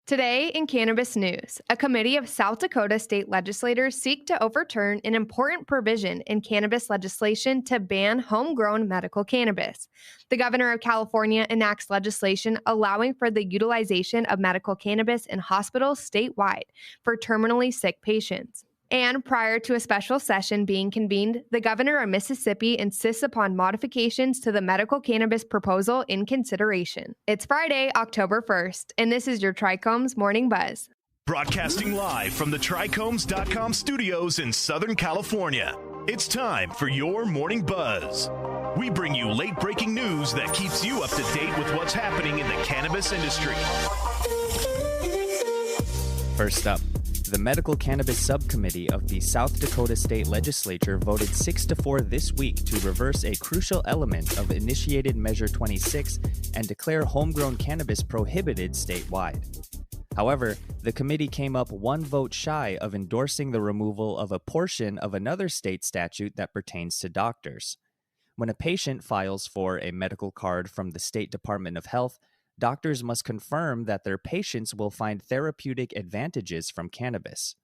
Today in Cannabis News, a committee of South Dakota state legislators seek to overturn an important provision in cannabis legislation to ban homegrown medical cannabis. The governor of California enacts legislation allowing for the utilization of medical cannabis in hospitals statewide for terminally sick patients. And prior to a special session being convened, the governor of Mississippi insists upon modifications to the medical cannabis proposal in consideration. It's Friday, October 1st, and this is your Trichomes Morning Buzz. Broadcasting live from the Trichomes.com studios in Southern California, it's time for your Morning Buzz. We bring you late-breaking news that keeps you up to date with what's happening in the cannabis industry. First up, the Medical Cannabis Subcommittee of the South Dakota State Legislature voted 6-4 this week to reverse a crucial element of initiated Measure 26 and declare homegrown cannabis prohibited statewide. However, the committee came up one vote shy of endorsing the removal of a portion of another state statute that pertains to doctors. When a patient files for a medical card from the State Department of Health, doctors must confirm that their patients will find therapeutic advantages from cannabis.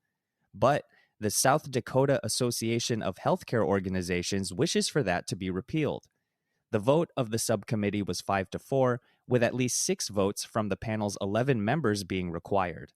But the South Dakota Association of Healthcare Organizations wishes for that to be repealed. The vote of the subcommittee was 5-4, with at least 6 votes from the panel's 11 members being required.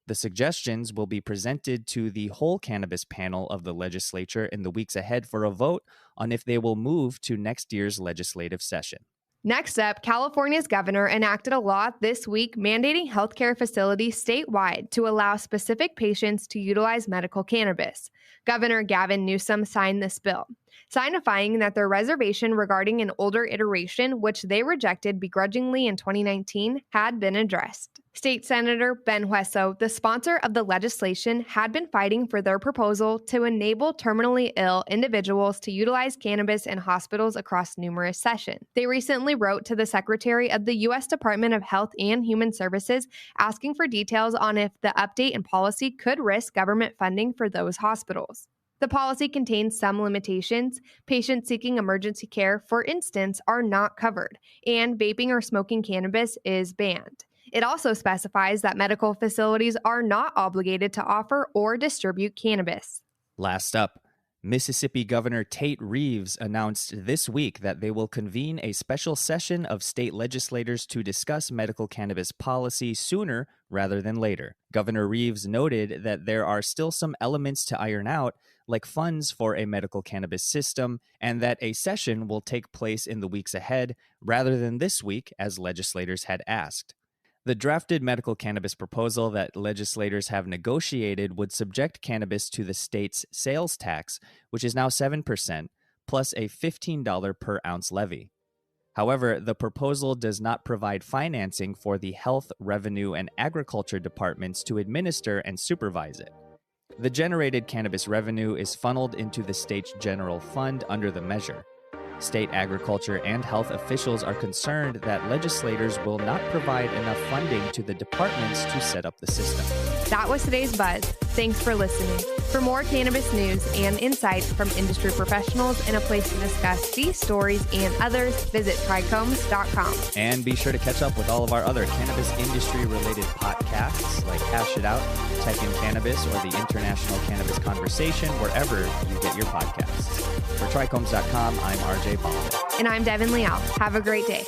The suggestions will be presented to the whole cannabis panel of the legislature in the weeks ahead for a vote on if they will move to next year's legislative session. Next up, California's governor enacted a law this week mandating healthcare facilities statewide to allow specific patients to utilize medical cannabis. Governor Gavin Newsom signed this bill, signifying that their reservation regarding an older iteration, which they rejected begrudgingly in 2019, had been addressed. State Senator Ben Hueso, the sponsor of the legislation, had been fighting for their proposal to enable terminally ill individuals to utilize cannabis in hospitals across numerous sessions. They recently wrote to the Secretary of the U.S. Department of Health and Human Services asking for details on if the update in policy could risk government funding for those hospitals. The policy contains some limitations. Patients seeking emergency care, for instance, are not covered, and vaping or smoking cannabis is banned. It also specifies that medical facilities are not obligated to offer or distribute cannabis. Last up, Mississippi Governor Tate Reeves announced this week that they will convene a special session of state legislators to discuss medical cannabis policy sooner rather than later. Governor Reeves noted that there are still some elements to iron out, like funds for a medical cannabis system, and that a session will take place in the weeks ahead rather than this week, as legislators had asked. The drafted medical cannabis proposal that legislators have negotiated would subject cannabis to the state's sales tax, which is now 7%, plus a $15 per ounce levy. However, the proposal does not provide financing for the health, revenue, and agriculture departments to administer and supervise it. The generated cannabis revenue is funneled into the state's general fund under the measure. State agriculture and health officials are concerned that legislators will not provide enough funding to the departments to set up the system. That was today's Buzz. Thanks for listening. For more cannabis news and insights from industry professionals and a place to discuss these stories and others, visit trichomes.com. And be sure to catch up with all of our other cannabis industry-related podcasts like Hash It Out, Tech in Cannabis, or the International Cannabis Conversation, wherever you get your podcasts. For trichomes.com, I'm RJ Baldwin. And I'm Devin Leal. Have a great day.